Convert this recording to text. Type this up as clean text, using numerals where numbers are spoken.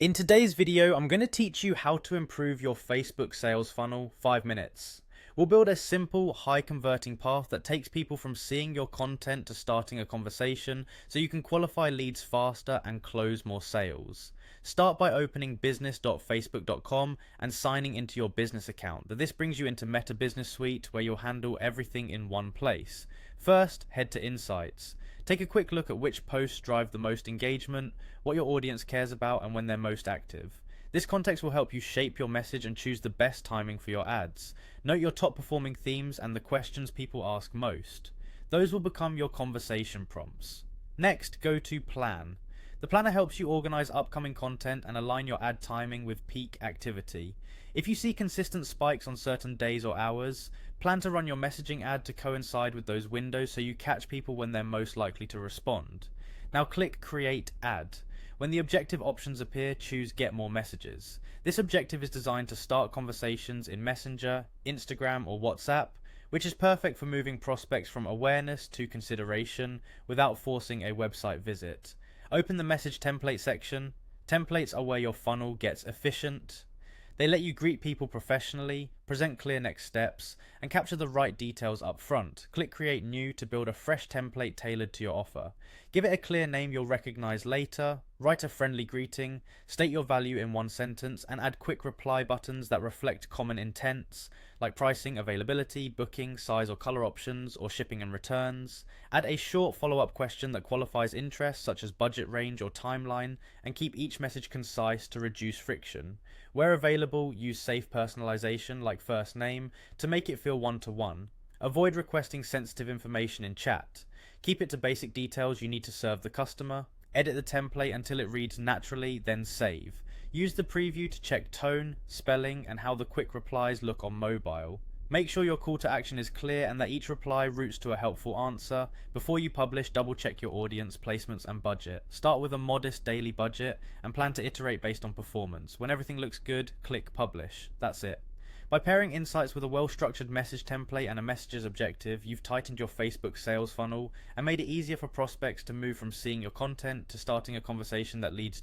In today's video, I'm going to teach you how to improve your Facebook sales funnel 5 minutes. We'll build a simple, high converting path that takes people from seeing your content to starting a conversation so you can qualify leads faster and close more sales. Start by opening business.facebook.com and signing into your business account. This brings you into Meta Business Suite where you'll handle everything in one place. First, head to Insights. Take a quick look at which posts drive the most engagement, what your audience cares about, and when they're most active. This context will help you shape your message and choose the best timing for your ads. Note your top performing themes and the questions people ask most. Those will become your conversation prompts. Next, go to Plan. The planner helps you organize upcoming content and align your ad timing with peak activity. If you see consistent spikes on certain days or hours, plan to run your messaging ad to coincide with those windows so you catch people when they're most likely to respond. Now click Create Ad. When the objective options appear, choose Get More Messages. This objective is designed to start conversations in Messenger, Instagram, or WhatsApp, which is perfect for moving prospects from awareness to consideration without forcing a website visit. Open the message template section. Templates are where your funnel gets efficient. They let you greet people professionally, present clear next steps, and capture the right details up front. Click Create New to build a fresh template tailored to your offer. Give it a clear name you'll recognize later, write a friendly greeting, state your value in one sentence, and add quick reply buttons that reflect common intents, like pricing, availability, booking, size or color options, or shipping and returns. Add a short follow-up question that qualifies interest, such as budget range or timeline, and keep each message concise to reduce friction. Where available, use safe personalization like first name to make it feel one-to-one. Avoid requesting sensitive information in chat. Keep it to basic details you need to serve the customer. Edit the template until it reads naturally, then save. Use the preview to check tone, spelling, and how the quick replies look on mobile. Make sure your call to action is clear and that each reply routes to a helpful answer. Before you publish, double check your audience, placements, and budget. Start with a modest daily budget and plan to iterate based on performance. When everything looks good, click publish. That's it. By pairing insights with a well-structured message template and a message's objective, you've tightened your Facebook sales funnel and made it easier for prospects to move from seeing your content to starting a conversation that leads to